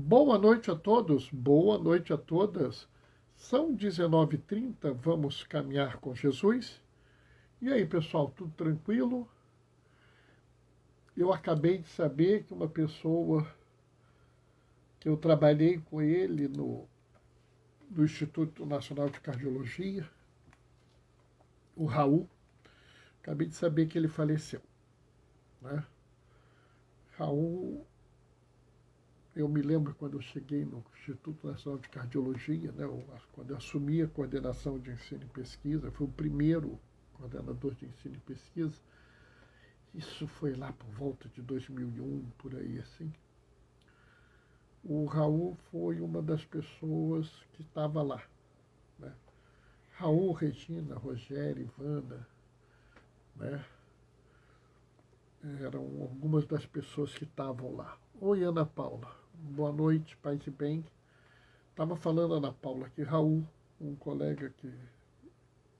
Boa noite a todos, boa noite a todas. São 19h30, vamos caminhar com Jesus. E aí, pessoal, tudo tranquilo? Eu acabei de saber que uma pessoa que eu trabalhei com ele no Instituto Nacional de Cardiologia, o Raul, acabei de saber que ele faleceu, né? Raul, eu me lembro quando eu cheguei no Instituto Nacional de Cardiologia, né, quando eu assumi a coordenação de ensino e pesquisa, fui o primeiro coordenador de ensino e pesquisa. Isso foi lá por volta de 2001, por aí assim. O Raul foi uma das pessoas que estava lá, né? Raul, Regina, Rogério, Ivana, né? Eram algumas das pessoas que estavam lá. Oi, Ana Paula. Boa noite, paz e bem. Estava falando, Ana Paula, que Raul, um colega que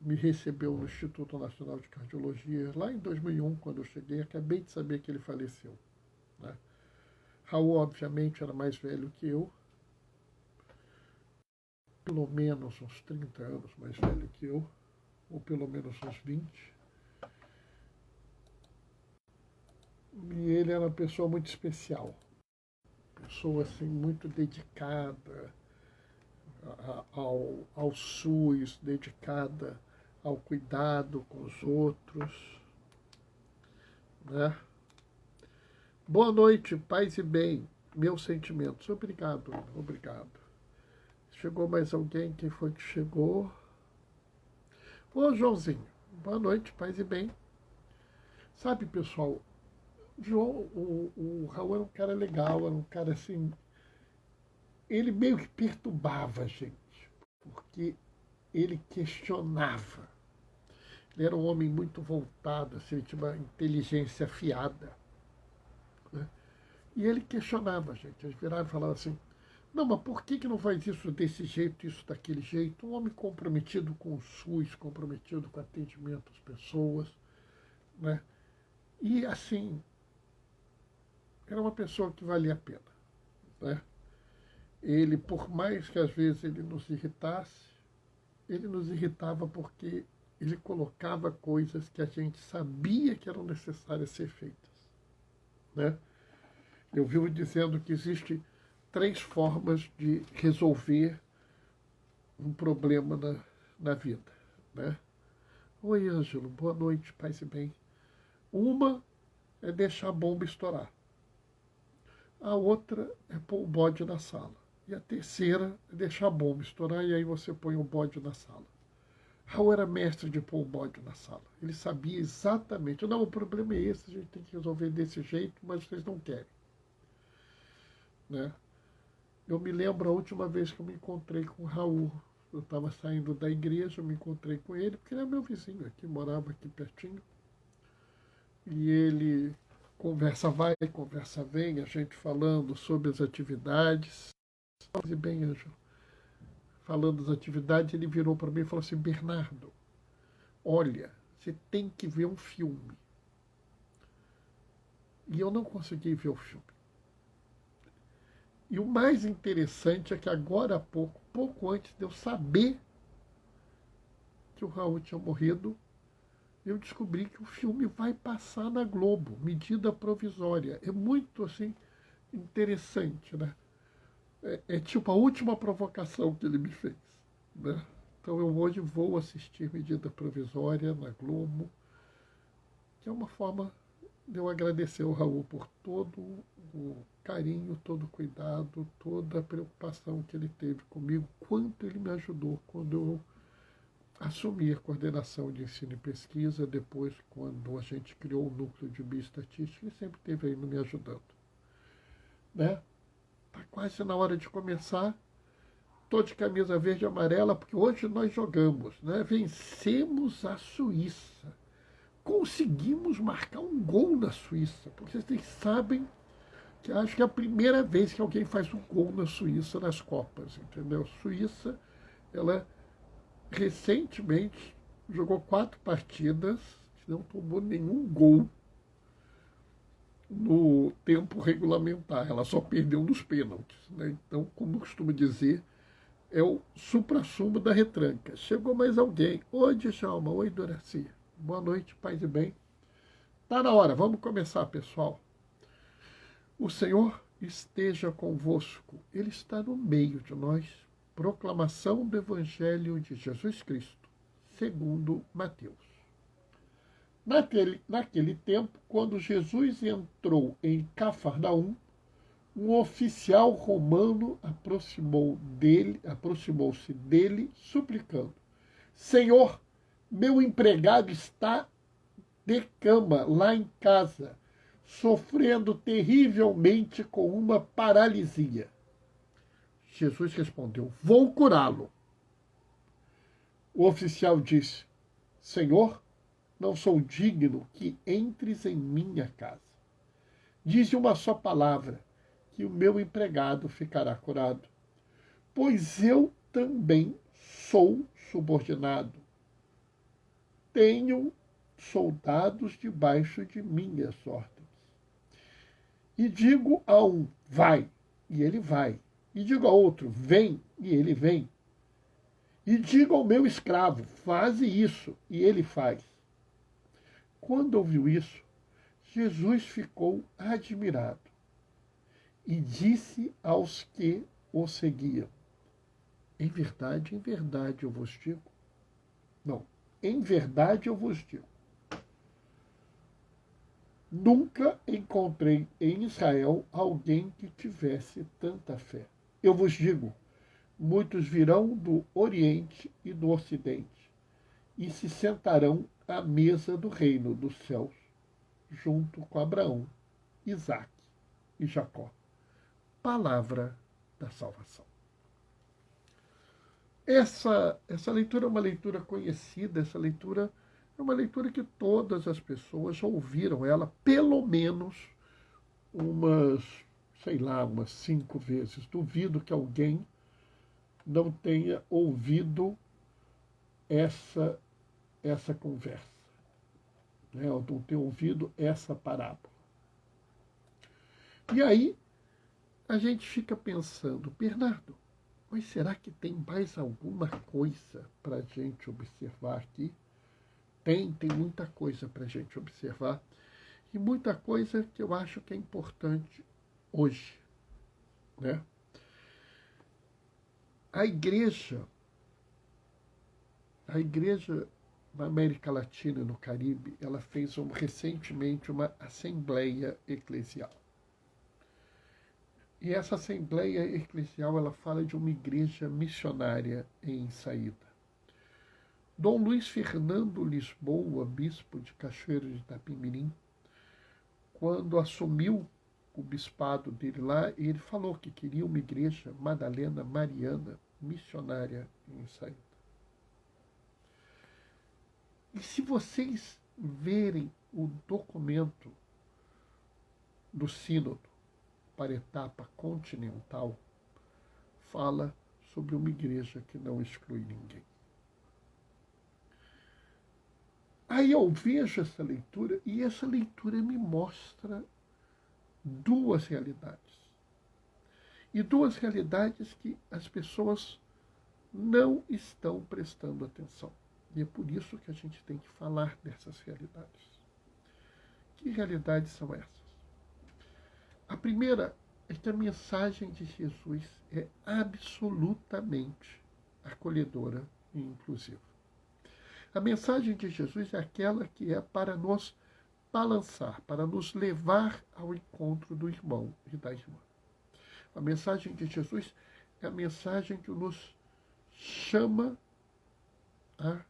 me recebeu no Instituto Nacional de Cardiologia, lá em 2001, quando eu cheguei, acabei de saber que ele faleceu, né? Raul, obviamente, era mais velho que eu, pelo menos uns 30 anos mais velho que eu, ou pelo menos uns 20. E ele era uma pessoa muito especial, pessoa assim muito dedicada ao SUS, dedicada ao cuidado com os outros, né? Boa noite, paz e bem, meus sentimentos. Obrigado, obrigado. Chegou mais alguém? Quem foi que chegou? Ô, Joãozinho, boa noite, paz e bem. Sabe, pessoal, o Raul era um cara legal, era um cara assim. Ele meio que perturbava a gente, porque ele questionava. Ele era um homem muito voltado, assim, ele tinha uma inteligência afiada, né? E ele questionava a gente. Eles viravam e falavam assim: não, mas por que não faz isso desse jeito, isso daquele jeito? Um homem comprometido com o SUS, comprometido com o atendimento às pessoas, né? E assim, era uma pessoa que valia a pena, né? Ele, por mais que às vezes ele nos irritasse, ele nos irritava porque ele colocava coisas que a gente sabia que eram necessárias ser feitas, né? Eu vivo dizendo que existe 3 formas de resolver um problema na vida, né? Oi, Ângelo, boa noite, paz e bem. Uma é deixar a bomba estourar. A outra é pôr o bode na sala. E a terceira é deixar a bomba estourar e aí você põe o bode na sala. Raul era mestre de pôr o bode na sala. Ele sabia exatamente. Não, o problema é esse, a gente tem que resolver desse jeito, mas vocês não querem, né? Eu me lembro a última vez que eu me encontrei com o Raul. Eu estava saindo da igreja, eu me encontrei com ele, porque ele é meu vizinho aqui, morava aqui pertinho. E ele conversa vai, conversa vem, a gente falando sobre as atividades. E bem, Ângelo, falando das atividades, ele virou para mim e falou assim: Bernardo, olha, você tem que ver um filme. E eu não consegui ver o filme. E o mais interessante é que agora há pouco, pouco antes de eu saber que o Raul tinha morrido, eu descobri que o filme vai passar na Globo, Medida Provisória. É muito assim interessante, né? É tipo a última provocação que ele me fez, né? Então eu hoje vou assistir Medida Provisória na Globo, que é uma forma de eu agradecer ao Raul por todo o carinho, todo o cuidado, toda a preocupação que ele teve comigo, quanto ele me ajudou quando eu assumi a coordenação de ensino e pesquisa, depois quando a gente criou o núcleo de bioestatística, ele sempre esteve aí me ajudando, né? Está quase na hora de começar. Estou de camisa verde e amarela porque hoje nós jogamos, né? Vencemos a Suíça. Conseguimos marcar um gol na Suíça. Porque vocês sabem que acho que é a primeira vez que alguém faz um gol na Suíça nas Copas, entendeu? A Suíça, ela recentemente jogou 4 partidas, não tomou nenhum gol. no tempo regulamentar, ela só perdeu nos pênaltis, né? Então, como costuma dizer, é o suprassumo da retranca. Chegou mais alguém. Oi, Djalma. Oi, Doraci. Boa noite, paz e bem. Tá na hora, vamos começar, pessoal. O Senhor esteja convosco. Ele está no meio de nós. Proclamação do Evangelho de Jesus Cristo, segundo Mateus. Naquele tempo, quando Jesus entrou em Cafarnaum, um oficial romano aproximou-se dele, suplicando: Senhor, meu empregado está de cama lá em casa, sofrendo terrivelmente com uma paralisia. Jesus respondeu: Vou curá-lo. O oficial disse: Senhor, não sou digno que entres em minha casa. Dize uma só palavra, que o meu empregado ficará curado. Pois eu também sou subordinado. Tenho soldados debaixo de minhas ordens. E digo a um, vai, e ele vai. E digo a outro, vem, e ele vem. E digo ao meu escravo, faze isso, e ele faz. Quando ouviu isso, Jesus ficou admirado e disse aos que o seguiam: em verdade eu vos digo. Não, em verdade eu vos digo. Nunca encontrei em Israel alguém que tivesse tanta fé. Eu vos digo, muitos virão do Oriente e do Ocidente e se sentarão à mesa do reino dos céus, junto com Abraão, Isaque e Jacó. Palavra da salvação. Essa leitura é uma leitura conhecida, essa leitura é uma leitura que todas as pessoas já ouviram ela pelo menos umas 5 vezes. Duvido que alguém não tenha ouvido essa conversa, né? Ou não tenha ouvido essa parábola. E aí a gente fica pensando, Bernardo, mas será que tem mais alguma coisa para a gente observar aqui? Tem muita coisa para a gente observar. E muita coisa que eu acho que é importante hoje, né? A igreja na América Latina e no Caribe, ela fez recentemente uma assembleia eclesial. E essa assembleia eclesial, ela fala de uma igreja missionária em saída. Dom Luiz Fernando Lisboa, bispo de Cachoeiro de Itapemirim, quando assumiu o bispado dele lá, ele falou que queria uma igreja Madalena Mariana missionária em saída. E se vocês verem o documento do Sínodo para a etapa continental, fala sobre uma igreja que não exclui ninguém. Aí eu vejo essa leitura e essa leitura me mostra duas realidades. E duas realidades que as pessoas não estão prestando atenção. E é por isso que a gente tem que falar dessas realidades. Que realidades são essas? A primeira é que a mensagem de Jesus é absolutamente acolhedora e inclusiva. A mensagem de Jesus é aquela que é para nos balançar, para nos levar ao encontro do irmão e da irmã. A mensagem de Jesus é a mensagem que nos chama a,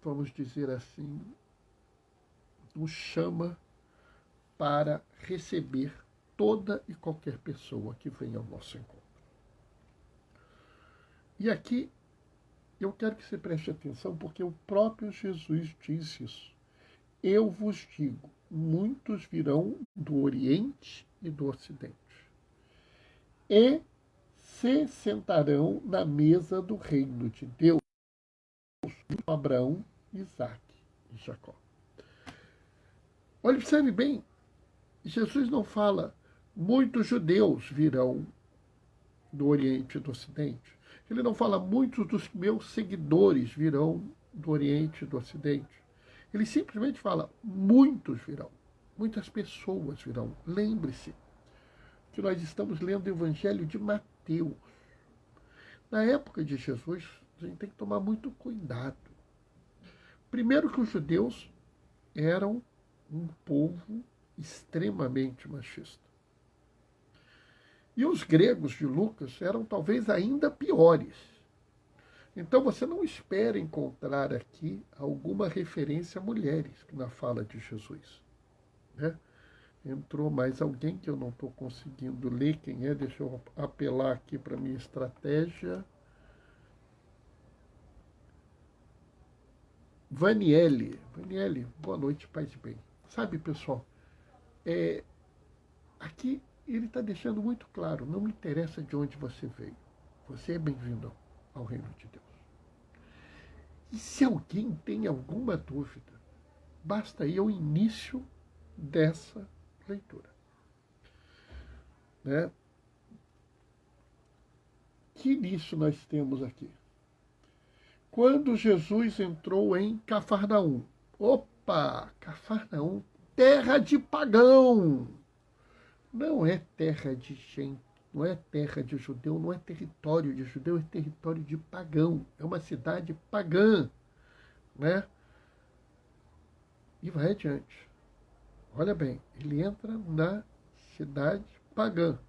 vamos dizer assim, nos chama para receber toda e qualquer pessoa que venha ao nosso encontro. E aqui eu quero que você preste atenção, porque o próprio Jesus diz isso. Eu vos digo, muitos virão do Oriente e do Ocidente, e se sentarão na mesa do reino de Deus, com Abraão, Isaque e Jacó. Olha, observe bem, Jesus não fala, muitos judeus virão do Oriente e do Ocidente. Ele não fala, muitos dos meus seguidores virão do Oriente e do Ocidente. Ele simplesmente fala, muitos virão. Muitas pessoas virão. Lembre-se que nós estamos lendo o Evangelho de Mateus. Na época de Jesus, a gente tem que tomar muito cuidado. Primeiro que os judeus eram um povo extremamente machista. E os gregos de Lucas eram talvez ainda piores. Então você não espera encontrar aqui alguma referência a mulheres na fala de Jesus. Né? Entrou mais alguém que eu não estou conseguindo ler quem é. Deixa eu apelar aqui para a minha estratégia. Vaniele, boa noite, paz e bem. Sabe, pessoal, aqui ele está deixando muito claro, não interessa de onde você veio, você é bem-vindo ao reino de Deus. E se alguém tem alguma dúvida, basta ir ao início dessa leitura. Né? Que início nós temos aqui? Quando Jesus entrou em Cafarnaum. Opa, Cafarnaum, terra de pagão. Não é terra de gente, não é terra de judeu, não é território de judeu, é território de pagão. É uma cidade pagã, né? E vai adiante. Olha bem, ele entra na cidade pagã.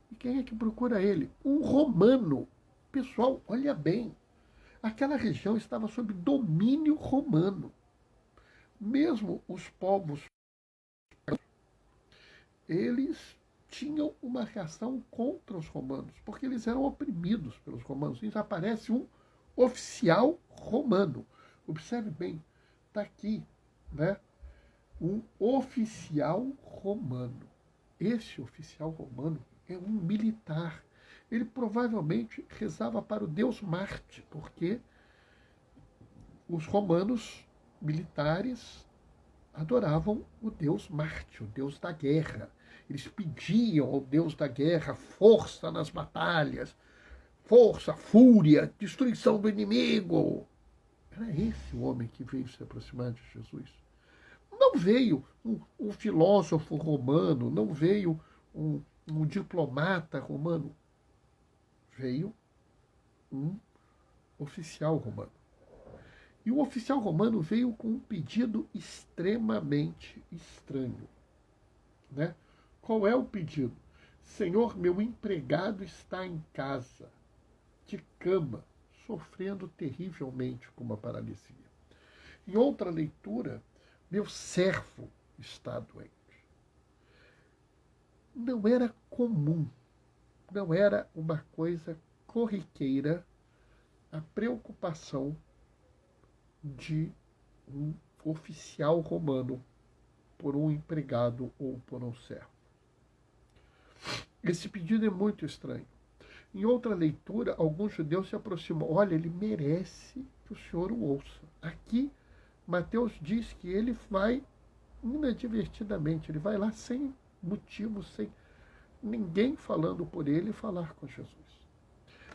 E quem é que procura ele? Um romano. Pessoal, olha bem. Aquela região estava sob domínio romano. Mesmo os povos, eles tinham uma reação contra os romanos, porque eles eram oprimidos pelos romanos. E aparece um oficial romano. Observe bem, está aqui, né? Um oficial romano. Esse oficial romano é um militar. Ele provavelmente rezava para o deus Marte, porque os romanos militares adoravam o deus Marte, o deus da guerra. Eles pediam ao deus da guerra força nas batalhas, força, fúria, destruição do inimigo. Era esse o homem que veio se aproximar de Jesus. Não veio um filósofo romano, não veio um diplomata romano. Veio um oficial romano. E o oficial romano veio com um pedido extremamente estranho. Né? Qual é o pedido? Senhor, meu empregado está em casa, de cama, sofrendo terrivelmente com uma paralisia. Em outra leitura, meu servo está doente. Não era comum, não era uma coisa corriqueira a preocupação de um oficial romano por um empregado ou por um servo. Esse pedido é muito estranho. Em outra leitura, alguns judeus se aproximam. Olha, ele merece que o senhor o ouça. Aqui, Mateus diz que ele vai inadvertidamente, ele vai lá sem motivo, sem ninguém falando por ele, falar com Jesus.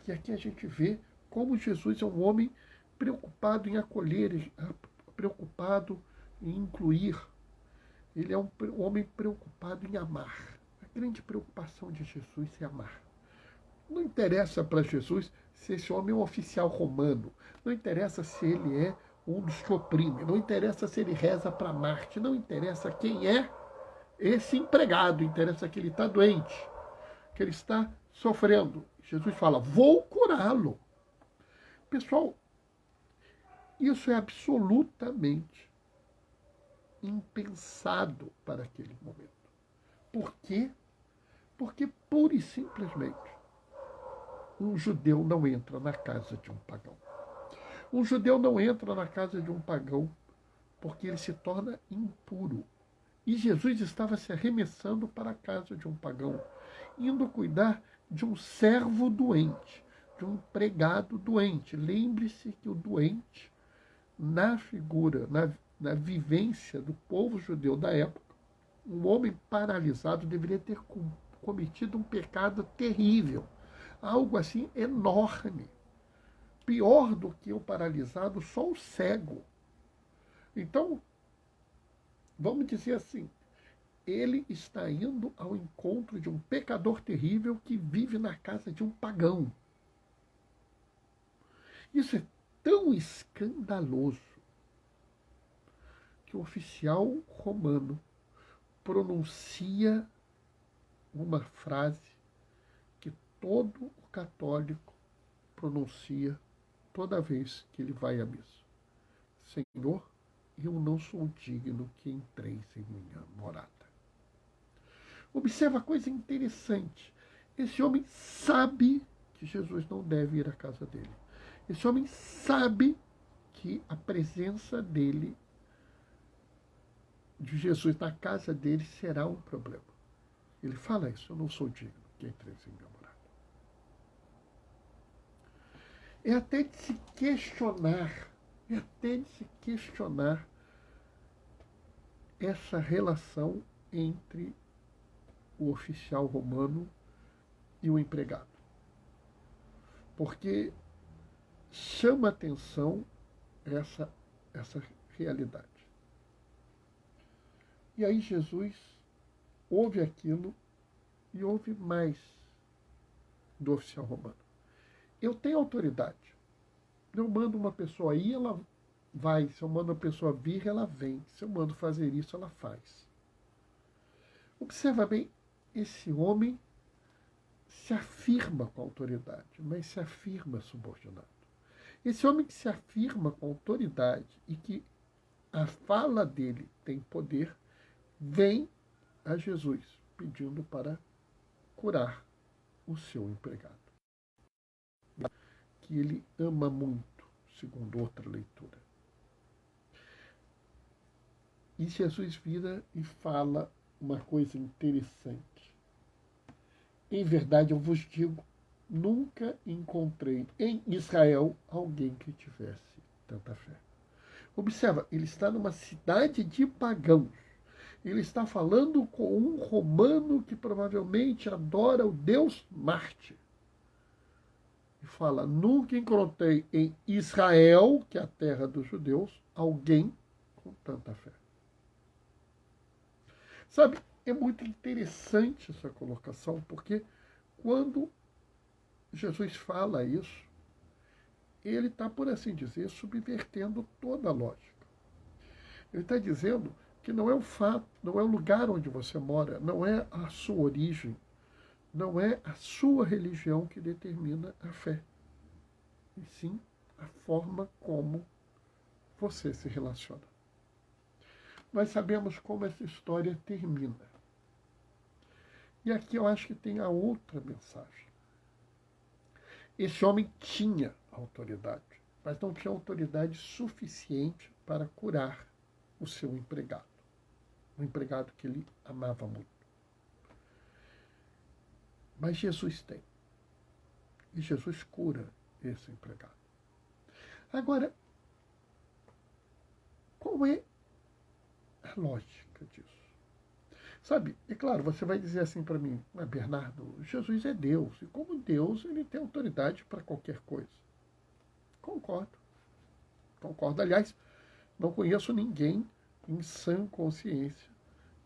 E aqui a gente vê como Jesus é um homem preocupado em acolher, preocupado em incluir. Ele é um homem preocupado em amar. A grande preocupação de Jesus é amar. Não interessa para Jesus se esse homem é um oficial romano. Não interessa se ele é um dos que oprime. Não interessa se ele reza para Marte. Não interessa quem é esse empregado. Interessa que ele está doente, que ele está sofrendo. Jesus fala, vou curá-lo. Pessoal, isso é absolutamente impensado para aquele momento. Por quê? Porque, pura e simplesmente, um judeu não entra na casa de um pagão. Um judeu não entra na casa de um pagão porque ele se torna impuro. E Jesus estava se arremessando para a casa de um pagão, indo cuidar de um servo doente, de um empregado doente. Lembre-se que o doente, na figura, na vivência do povo judeu da época, um homem paralisado deveria ter cometido um pecado terrível, algo assim enorme. Pior do que o paralisado, só o cego. Então, vamos dizer assim, ele está indo ao encontro de um pecador terrível que vive na casa de um pagão. Isso é tão escandaloso que o oficial romano pronuncia uma frase que todo o católico pronuncia toda vez que ele vai à missa: Senhor, eu não sou digno que entreis em minha morada. Observa a coisa interessante. Esse homem sabe que Jesus não deve ir à casa dele. Esse homem sabe que a presença dele, de Jesus na casa dele, será um problema. Ele fala isso: eu não sou digno que entreis em minha morada. É até de se questionar essa relação entre o oficial romano e o empregado. Porque chama atenção essa realidade. E aí Jesus ouve aquilo e ouve mais do oficial romano. Eu tenho autoridade. Eu mando uma pessoa ir, ela vai. Se eu mando uma pessoa vir, ela vem. Se eu mando fazer isso, ela faz. Observa bem, esse homem se afirma com autoridade, mas se afirma subordinado. Esse homem que se afirma com autoridade e que a fala dele tem poder, vem a Jesus pedindo para curar o seu empregado, que ele ama muito, segundo outra leitura. E Jesus vira e fala uma coisa interessante. Em verdade, eu vos digo, nunca encontrei em Israel alguém que tivesse tanta fé. Observa, ele está numa cidade de pagãos. Ele está falando com um romano que provavelmente adora o deus Marte. E fala: nunca encontrei em Israel, que é a terra dos judeus, alguém com tanta fé. Sabe, é muito interessante essa colocação, porque quando Jesus fala isso, ele está, por assim dizer, subvertendo toda a lógica. Ele está dizendo que não é o fato, não é o lugar onde você mora, não é a sua origem, não é a sua religião que determina a fé, e sim a forma como você se relaciona. Nós sabemos como essa história termina. E aqui eu acho que tem a outra mensagem. Esse homem tinha autoridade, mas não tinha autoridade suficiente para curar o seu empregado. Um empregado que ele amava muito. Mas Jesus tem. E Jesus cura esse empregado. Agora, qual é a lógica disso? Sabe, é claro, você vai dizer assim para mim: mas Bernardo, Jesus é Deus, e como Deus, ele tem autoridade para qualquer coisa. Concordo. Aliás, não conheço ninguém em sã consciência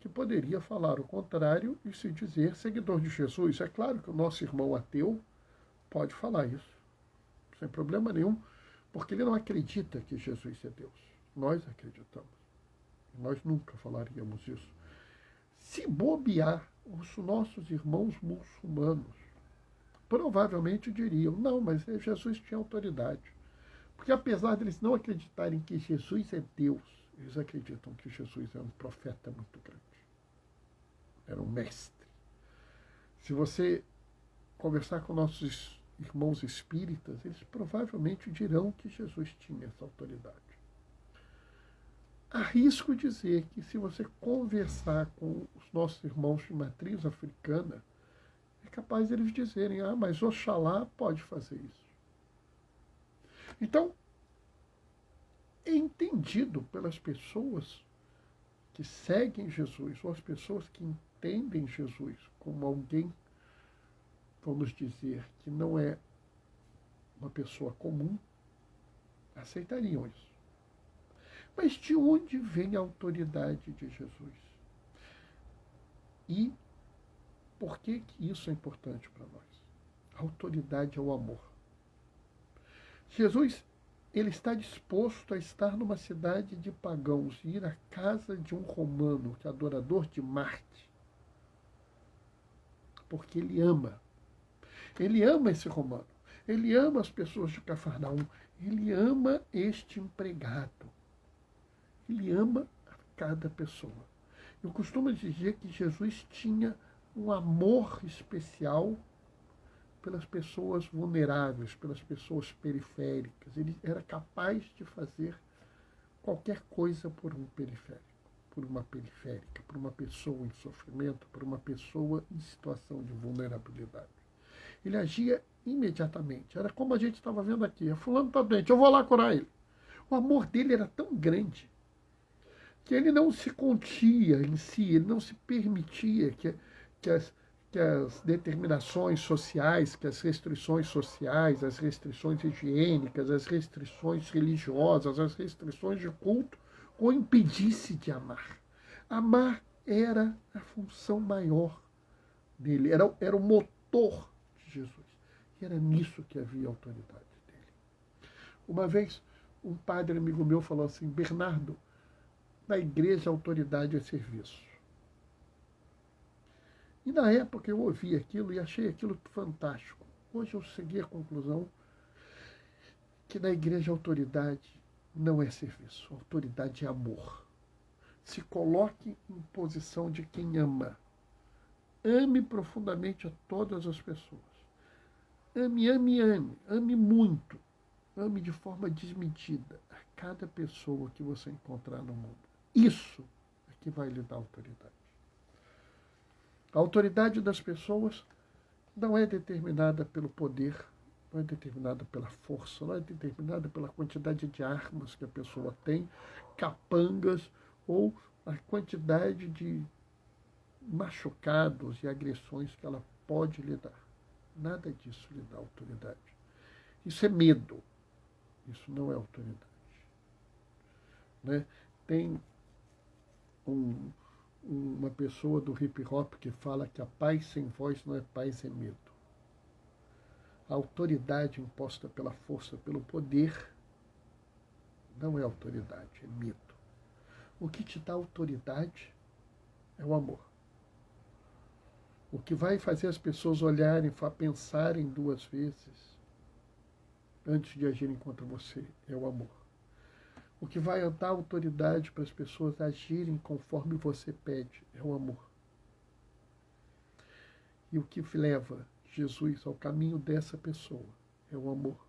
que poderia falar o contrário e se dizer seguidor de Jesus. É claro que o nosso irmão ateu pode falar isso, sem problema nenhum, porque ele não acredita que Jesus é Deus. Nós acreditamos. Nós nunca falaríamos isso. Se bobear, os nossos irmãos muçulmanos provavelmente diriam: não, mas Jesus tinha autoridade. Porque apesar deles não acreditarem que Jesus é Deus, eles acreditam que Jesus é um profeta muito grande. Era um mestre. Se você conversar com nossos irmãos espíritas, eles provavelmente dirão que Jesus tinha essa autoridade. Arrisco dizer que se você conversar com os nossos irmãos de matriz africana, é capaz de eles dizerem: ah, mas Oxalá pode fazer isso. Então, é entendido pelas pessoas que seguem Jesus, ou as pessoas que entendem Jesus como alguém, vamos dizer, que não é uma pessoa comum, aceitariam isso. Mas de onde vem a autoridade de Jesus? E por que isso é importante para nós? A autoridade é o amor. Jesus, ele está disposto a estar numa cidade de pagãos e ir à casa de um romano, que é adorador de Marte, porque ele ama. Ele ama esse romano. Ele ama as pessoas de Cafarnaum. Ele ama este empregado. Ele ama a cada pessoa. Eu costumo dizer que Jesus tinha um amor especial pelas pessoas vulneráveis, pelas pessoas periféricas. Ele era capaz de fazer qualquer coisa por um periférico, por uma periférica, por uma pessoa em sofrimento, por uma pessoa em situação de vulnerabilidade. Ele agia imediatamente. Era como a gente estava vendo aqui. Fulano está doente, eu vou lá curar ele. O amor dele era tão grande que ele não se continha em si, ele não se permitia que as determinações sociais, que as restrições sociais, as restrições higiênicas, as restrições religiosas, as restrições de culto, o impedisse de amar. Amar era a função maior dele, era o motor de Jesus. E era nisso que havia autoridade dele. Uma vez, um padre amigo meu falou assim: Bernardo, na igreja a autoridade é serviço. E na época eu ouvi aquilo e achei aquilo fantástico. Hoje eu cheguei à conclusão que na igreja a autoridade não é serviço, a autoridade é amor. Se coloque em posição de quem ama. Ame profundamente a todas as pessoas. Ame, ame, ame. Ame muito. Ame de forma desmedida a cada pessoa que você encontrar no mundo. Isso é que vai lhe dar autoridade. A autoridade das pessoas não é determinada pelo poder, não é determinada pela força, não é determinada pela quantidade de armas que a pessoa tem, capangas, ou a quantidade de machucados e agressões que ela pode lhe dar. Nada disso lhe dá autoridade. Isso é medo. Isso não é autoridade. Né? Tem uma pessoa do hip hop que fala que a paz sem voz não é paz, é medo. A autoridade imposta pela força, pelo poder, não é autoridade, é medo. O que te dá autoridade é o amor. O que vai fazer as pessoas olharem, pensarem duas vezes antes de agirem contra você é o amor. O que vai dar autoridade para as pessoas agirem conforme você pede é o amor. E o que leva Jesus ao caminho dessa pessoa é o amor.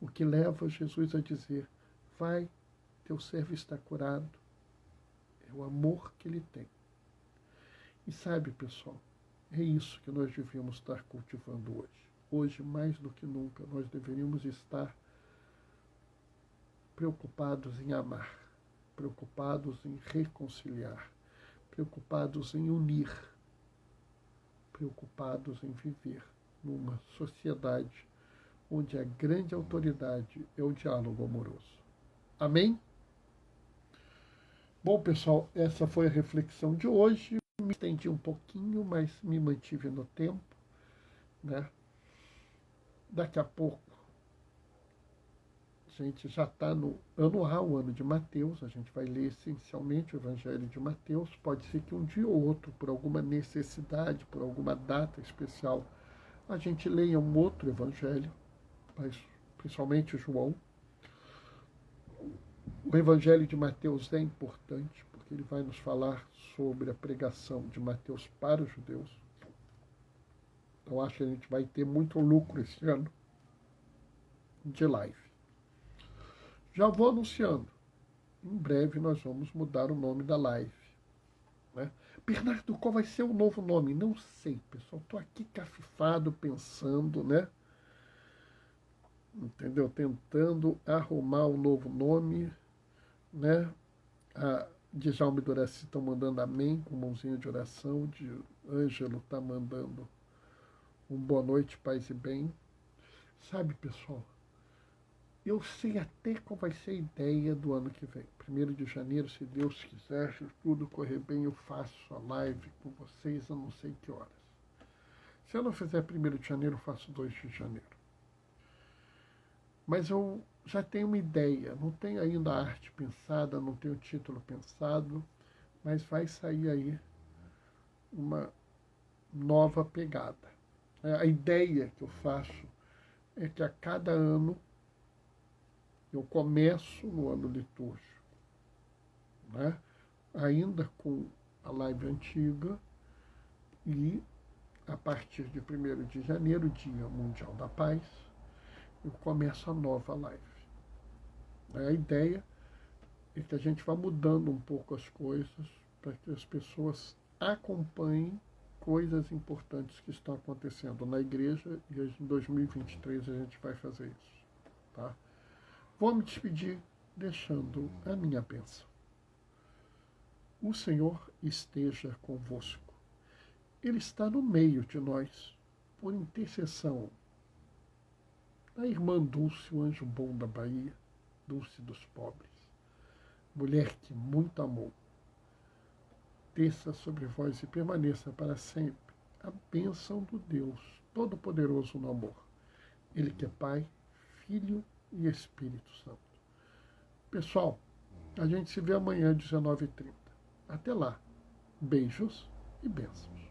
O que leva Jesus a dizer: vai, teu servo está curado, é o amor que ele tem. E sabe, pessoal, é isso que nós devíamos estar cultivando hoje. Hoje, mais do que nunca, nós deveríamos estar preocupados em amar, preocupados em reconciliar, preocupados em unir, preocupados em viver numa sociedade onde a grande autoridade é o diálogo amoroso. Amém? Bom, pessoal, essa foi a reflexão de hoje. Me estendi um pouquinho, mas me mantive no tempo, né? Daqui a pouco a gente já está no ano A, o ano de Mateus, a gente vai ler essencialmente o Evangelho de Mateus. Pode ser que um dia ou outro, por alguma necessidade, por alguma data especial, a gente leia um outro Evangelho, mas principalmente João. O Evangelho de Mateus é importante, porque ele vai nos falar sobre a pregação de Mateus para os judeus. Então acho que a gente vai ter muito lucro esse ano de live. Já vou anunciando. Em breve nós vamos mudar o nome da live. Né? Bernardo, qual vai ser o novo nome? Não sei, pessoal. Estou aqui cafifado, pensando, né? Entendeu? Tentando arrumar um novo nome, né? Djalma e Duraci estão mandando amém, com mãozinha de oração. De Ângelo está mandando um boa noite, paz e bem. Sabe, pessoal, eu sei até qual vai ser a ideia do ano que vem. 1º de janeiro, se Deus quiser, se tudo correr bem, eu faço a live com vocês a não sei que horas. Se eu não fizer 1º de janeiro, eu faço 2 de janeiro. Mas eu já tenho uma ideia, não tenho ainda a arte pensada, não tenho o título pensado, mas vai sair aí uma nova pegada. A ideia que eu faço é que a cada ano eu começo no ano litúrgico, né? Ainda com a live antiga, e a partir de 1º de janeiro, Dia Mundial da Paz, eu começo a nova live. A ideia é que a gente vá mudando um pouco as coisas para que as pessoas acompanhem coisas importantes que estão acontecendo na igreja, e em 2023 a gente vai fazer isso. Tá? Vou me despedir deixando a minha bênção. O Senhor esteja convosco. Ele está no meio de nós, por intercessão da irmã Dulce, o anjo bom da Bahia, Dulce dos pobres, mulher que muito amou. Desça sobre vós e permaneça para sempre a bênção do Deus Todo-Poderoso no amor. Ele que é Pai, Filho e Espírito Santo. Pessoal, a gente se vê amanhã às 19h30. Até lá. Beijos e bênçãos.